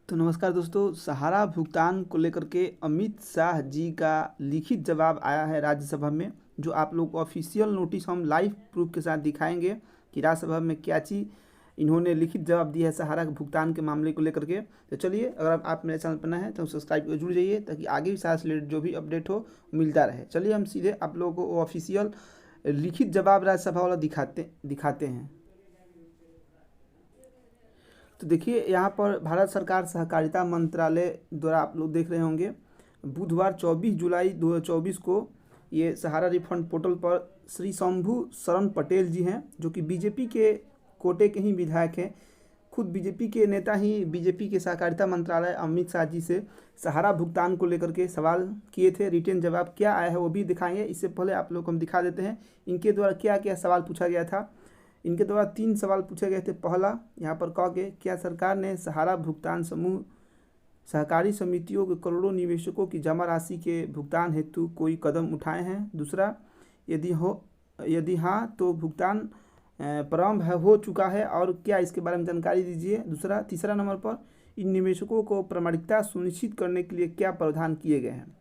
तो नमस्कार दोस्तों, सहारा भुगतान को लेकर के अमित शाह जी का लिखित जवाब आया है राज्यसभा में, जो आप लोग को ऑफिशियल नोटिस हम लाइव प्रूफ के साथ दिखाएंगे कि राज्यसभा में क्या चीज़ इन्होंने लिखित जवाब दिया है सहारा भुगतान के मामले को लेकर के। तो चलिए, अगर आप मेरे चैनल पर नए हैं तो सब्सक्राइब करके जुड़ जाइए ताकि आगे भी सहारा से रिलेटेड जो भी अपडेट हो मिलता रहे। चलिए हम सीधे आप लोगों को ऑफिशियल लिखित जवाब राज्यसभा वाला दिखाते हैं। तो देखिए, यहाँ पर भारत सरकार सहकारिता मंत्रालय द्वारा आप लोग देख रहे होंगे, बुधवार 24 जुलाई 2024 को ये सहारा रिफंड पोर्टल पर श्री शंभू शरण पटेल जी हैं, जो कि बीजेपी के कोटे के ही विधायक हैं। खुद बीजेपी के नेता ही बीजेपी के सहकारिता मंत्रालय अमित शाह जी से सहारा भुगतान को लेकर के सवाल किए थे। रिटर्न जवाब क्या आया है वो भी दिखाएंगे। इससे पहले आप लोग को हम दिखा देते हैं इनके द्वारा क्या क्या सवाल पूछा गया था। इनके द्वारा 3 सवाल पूछे गए थे। पहला, यहाँ पर कह के क्या सरकार ने सहारा भुगतान समूह सहकारी समितियों के करोड़ों निवेशकों की जमा राशि के भुगतान हेतु कोई कदम उठाए हैं। दूसरा, यदि हाँ तो भुगतान प्रारंभ हो चुका है और क्या, इसके बारे में जानकारी दीजिए। तीसरा नंबर पर, इन निवेशकों को प्रामाणिकता सुनिश्चित करने के लिए क्या प्रावधान किए गए हैं।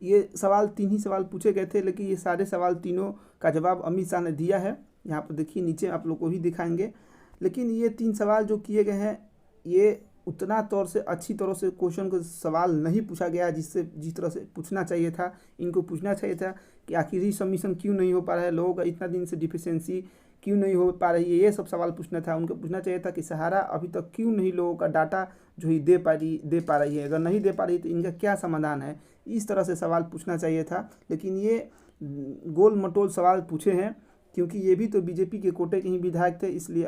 ये सवाल 3 ही सवाल पूछे गए थे, लेकिन ये सारे सवाल तीनों का जवाब अमित शाह ने दिया है। यहाँ पर देखिए, नीचे आप लोग को भी दिखाएंगे। लेकिन ये 3 सवाल जो किए गए हैं, ये उतना अच्छी तरह से क्वेश्चन को सवाल नहीं पूछा गया जिस तरह से पूछना चाहिए था। इनको पूछना चाहिए था कि आखिर ही सबमिशन क्यों नहीं हो पा रहा है, लोगों का इतना दिन से डिफिशेंसी क्यों नहीं हो पा रही है, ये सब सवाल पूछना था। उनको पूछना चाहिए था कि सहारा अभी तक क्यों नहीं लोगों का डाटा जो ही दे पा रही है, अगर नहीं दे पा रही तो इनका क्या समाधान है। इस तरह से सवाल पूछना चाहिए था, लेकिन ये गोल मटोल सवाल पूछे हैं, क्योंकि ये भी तो बीजेपी के कोटे के ही विधायक थे। इसलिए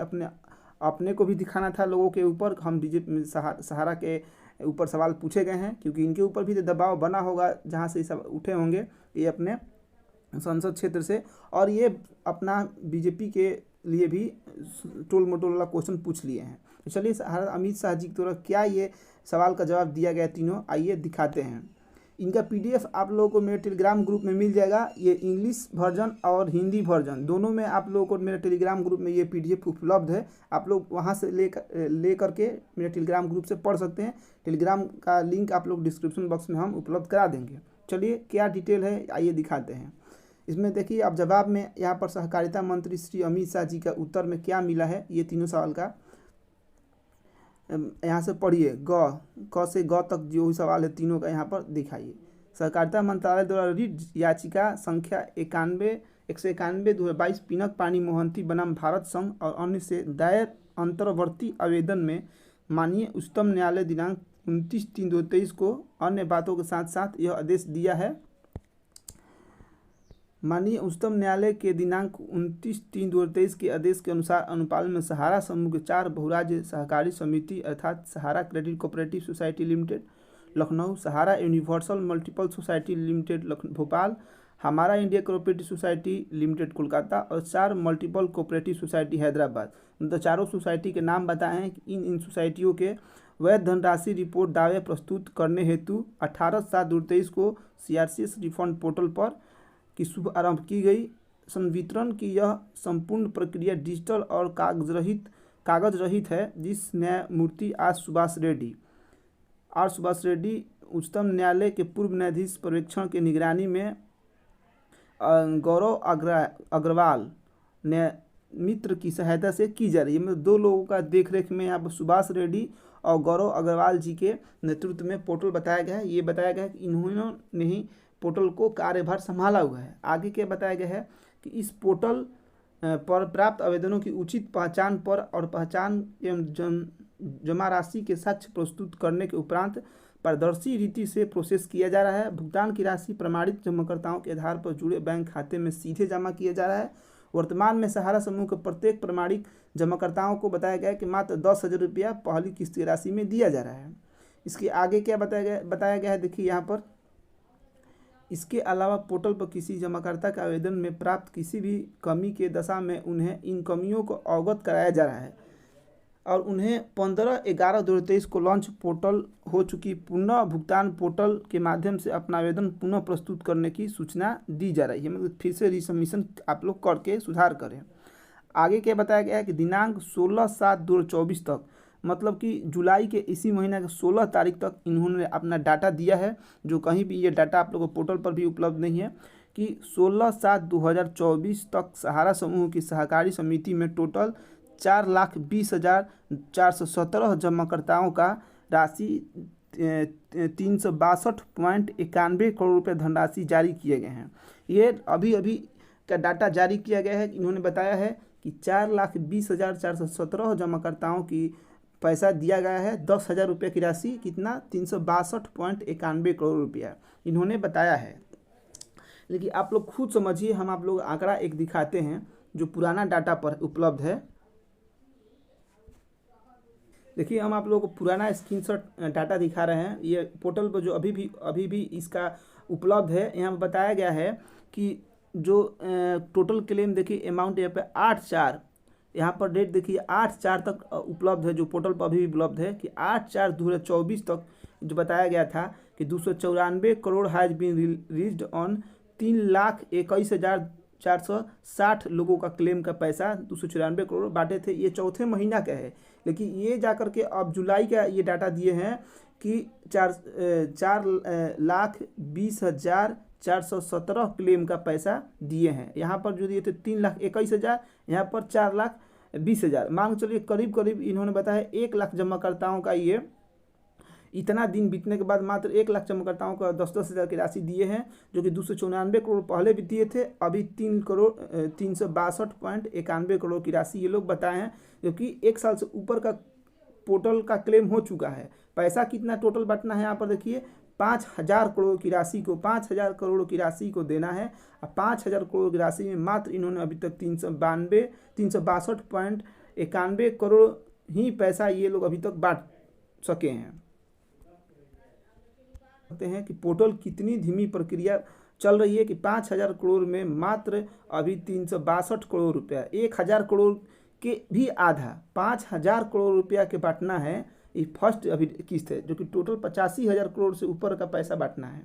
अपने को भी दिखाना था लोगों के ऊपर, हम बीजेपी सहारा के ऊपर सवाल पूछे गए हैं, क्योंकि इनके ऊपर भी तो दबाव बना होगा जहाँ से सब उठे होंगे, ये अपने संसद क्षेत्र से। और ये अपना बीजेपी के लिए भी टोल मटोल वाला क्वेश्चन पूछ लिए हैं। तो चलिए, अमित शाह जी की तरफ क्या ये सवाल का जवाब दिया गया तीनों, आइए दिखाते हैं। इनका PDF आप लोगों को मेरे टेलीग्राम ग्रुप में मिल जाएगा। ये इंग्लिश वर्जन और हिंदी वर्जन दोनों में आप लोगों को मेरे टेलीग्राम ग्रुप में ये PDF उपलब्ध है। आप लोग वहां से ले करके मेरे टेलीग्राम ग्रुप से पढ़ सकते हैं। टेलीग्राम का लिंक आप लोग डिस्क्रिप्शन बॉक्स में हम उपलब्ध करा देंगे। चलिए, क्या डिटेल है आइए दिखाते हैं। इसमें देखिए, आप जवाब में यहाँ पर सहकारिता मंत्री श्री अमित शाह जी का उत्तर में क्या मिला है, ये तीनों सवाल का यहाँ से पढ़िए। क से ग तक जो सवाल है तीनों का यहाँ पर दिखाइए। सहकारिता मंत्रालय द्वारा रिट याचिका संख्या 191/2022 पिनक पानी मोहंती बनाम भारत संघ और अन्य से दायर अंतर्वर्ती आवेदन में माननीय उच्चतम न्यायालय दिनांक 29/3/2023 को अन्य बातों के साथ साथ यह आदेश दिया है। माननीय उच्चतम न्यायालय के दिनांक 29/3/2023 के आदेश के अनुसार अनुपालन में सहारा समूह के 4 बहुराज्य सहकारी समिति अर्थात Sahara credit cooperative society limited Lucknow, Sahara universal multiple society limited Bhopal, Hamara India cooperative society limited Kolkata और 4 मल्टीपल कोऑपरेटिव सोसाइटी हैदराबाद। मतलब चारों सोसाइटी के नाम बताए हैं कि इन सोसाइटियों के वैध धनराशि रिपोर्ट दावे प्रस्तुत करने हेतु 18/7/2023 को CRCS रिफंड पोर्टल पर की शुभ आरंभ की गई। संवितरण की यह संपूर्ण प्रक्रिया डिजिटल और कागज रहित है, जिस न्यायमूर्ति आर सुभाष रेड्डी उच्चतम न्यायालय के पूर्व न्यायाधीश पर्यवेक्षण के निगरानी में गौरव अग्रवाल मित्र की सहायता से की जा रही है। मतलब 2 लोगों का देखरेख में यहाँ पर सुभाष रेड्डी और गौरव अग्रवाल जी के नेतृत्व में पोर्टल बताया गया है। ये बताया गया है कि इन्होंने ही पोर्टल को कार्यभार संभाला हुआ है। आगे क्या बताया गया है कि इस पोर्टल पर प्राप्त आवेदनों की उचित पहचान पर और पहचान एवं जमा राशि के साक्ष्य प्रस्तुत करने के उपरांत पारदर्शी रीति से प्रोसेस किया जा रहा है। भुगतान की राशि प्रमाणित जमाकर्ताओं के आधार पर जुड़े बैंक खाते में सीधे जमा किया जा रहा है। वर्तमान में सहारा समूह के प्रत्येक प्रमाणित जमाकर्ताओं को बताया गया है कि मात्र 10,000 रुपया पहली किस्त की राशि में दिया जा रहा है। इसके आगे क्या बताया गया है, देखिए यहाँ पर। इसके अलावा पोर्टल पर किसी जमाकर्ता के आवेदन में प्राप्त किसी भी कमी के दशा में उन्हें इन कमियों को अवगत कराया जा रहा है और उन्हें 15/11/2023 को लॉन्च पोर्टल हो चुकी पुनः भुगतान पोर्टल के माध्यम से अपना आवेदन पुनः प्रस्तुत करने की सूचना दी जा रही है। मतलब फिर से रिसबमिशन आप लोग करके सुधार करें। आगे क्या बताया गया है कि दिनांक 16/7/2024 तक मतलब कि जुलाई के इसी महीना के 16 तारीख तक इन्होंने अपना डाटा दिया है, जो कहीं भी ये डाटा आप लोगों को पोर्टल पर भी उपलब्ध नहीं है, कि 16/7/2024 तक सहारा समूह की सहकारी समिति में टोटल 4,20,417 जमाकर्ताओं का राशि 362.91 करोड़ रुपये धनराशि जारी किए गए हैं। ये अभी अभी का डाटा जारी किया गया है। इन्होंने बताया है कि 4,20,417 जमाकर्ताओं की पैसा दिया गया है। 10,000 रुपये की राशि कितना 362.91 करोड़ रुपया इन्होंने बताया है। लेकिन आप लोग खुद समझिए, हम आप लोग आंकड़ा एक दिखाते हैं जो पुराना डाटा पर उपलब्ध है। देखिए हम आप लोगों को पुराना स्क्रीनशॉट डाटा दिखा रहे हैं। ये पोर्टल पर जो अभी भी इसका उपलब्ध है, यहाँ पर बताया गया है कि जो टोटल क्लेम देखिए अमाउंट यहाँ पे 8/4, यहाँ पर डेट देखिए 8/4 तक उपलब्ध है, जो पोर्टल पर अभी भी उपलब्ध है कि 8/4/2024 तक जो बताया गया था कि 294 crore has been released on 3,21,460 लोगों का क्लेम का पैसा 294 करोड़ बांटे थे। ये चौथे महीना का है, लेकिन ये जाकर के अब जुलाई का ये डाटा दिए हैं कि 4,20,417 क्लेम का पैसा दिए हैं। यहाँ पर जो दिए थे 3,21,000, यहाँ पर 4,20,000। मान चलिए करीब करीब इन्होंने बताया 1 लाख जमाकर्ताओं का ये इतना दिन बीतने के बाद मात्र 1 लाख जमाकर्ताओं को 10-10 हज़ार की राशि दिए हैं, जो कि 294 करोड़ पहले भी दिए थे। अभी 3,362.91 करोड़ की राशि ये लोग बताए हैं, जो कि 1 साल से ऊपर का पोर्टल का क्लेम हो चुका है। पैसा कितना टोटल बांटना है, यहाँ पर देखिए 5,000 करोड़ की राशि को 5,000 करोड़ की राशि को देना है। और 5,000 करोड़ की राशि में मात्र इन्होंने अभी तक 362.91 करोड़ ही पैसा ये लोग अभी तक बांट सके हैं। हैं कि पोर्टल कितनी धीमी प्रक्रिया चल रही है कि 5,000 करोड़ में मात्र अभी 362 करोड़ रुपया, 1,000 करोड़ के भी आधा 5,000 करोड़ रुपया के बांटना है। ये फर्स्ट अभी किस्त है, जो कि टोटल 85,000 करोड़ से ऊपर का पैसा बांटना है।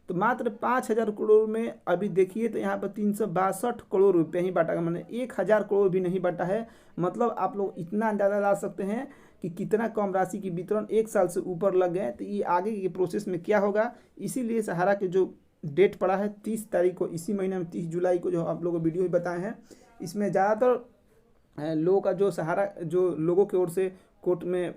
तो मात्र 5,000 करोड़ में अभी देखिए तो यहाँ पर 362 करोड़ रुपये ही बांटा, मैंने 1,000 करोड़ भी नहीं बांटा है। मतलब आप लोग इतना अंदाज़ा ला सकते हैं कि कितना कम राशि की वितरण 1 साल से ऊपर लग गए। तो ये आगे के प्रोसेस में क्या होगा, इसीलिए सहारा के जो डेट पड़ा है 30 तारीख को, इसी महीने में 30 जुलाई को, जो आप लोगों को वीडियो में बताए हैं, इसमें ज़्यादातर लोगों का जो सहारा जो लोगों की ओर से कोर्ट में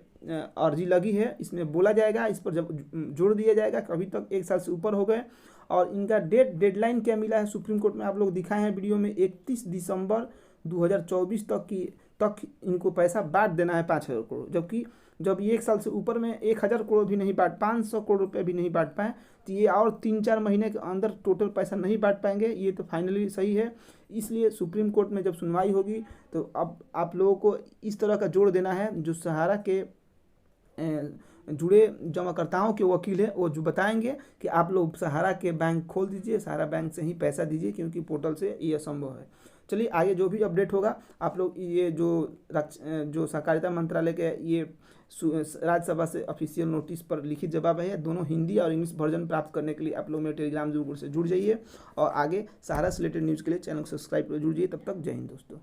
अर्जी लगी है, इसमें बोला जाएगा, इस पर जब जोड़ दिया जाएगा कि अभी तक 1 साल से ऊपर हो गए। और इनका डेडलाइन क्या मिला है सुप्रीम कोर्ट में, आप लोग दिखाए हैं वीडियो में, 31 दिसंबर 2024 तक इनको पैसा बांट देना है 5,000 करोड़। जबकि जब ये 1 साल से ऊपर में 1,000 करोड़ भी नहीं बांट, 500 करोड़ रुपये भी नहीं बांट पाए, तो ये और 3-4 महीने के अंदर टोटल पैसा नहीं बांट पाएंगे। ये तो फाइनली सही है। इसलिए सुप्रीम कोर्ट में जब सुनवाई होगी तो अब आप लोगों को इस तरह का जोड़ देना है। जो सहारा के जुड़े जमाकर्ताओं के वकील हैं, वो जो बताएंगे कि आप लोग सहारा के बैंक खोल दीजिए, सहारा बैंक से ही पैसा दीजिए, क्योंकि पोर्टल से ये असंभव है। चलिए आगे जो भी अपडेट होगा आप लोग, ये जो सहकारिता मंत्रालय के ये राज्यसभा से ऑफिशियल नोटिस पर लिखित जवाब है, दोनों हिंदी और इंग्लिश वर्जन प्राप्त करने के लिए आप लोग मेरे टेलीग्राम ग्रुप से जुड़ जाइए। और आगे सहारा से रिलेटेड न्यूज़ के लिए चैनल को सब्सक्राइब कर जुड़ जाइए। तब तक जय हिंद दोस्तों।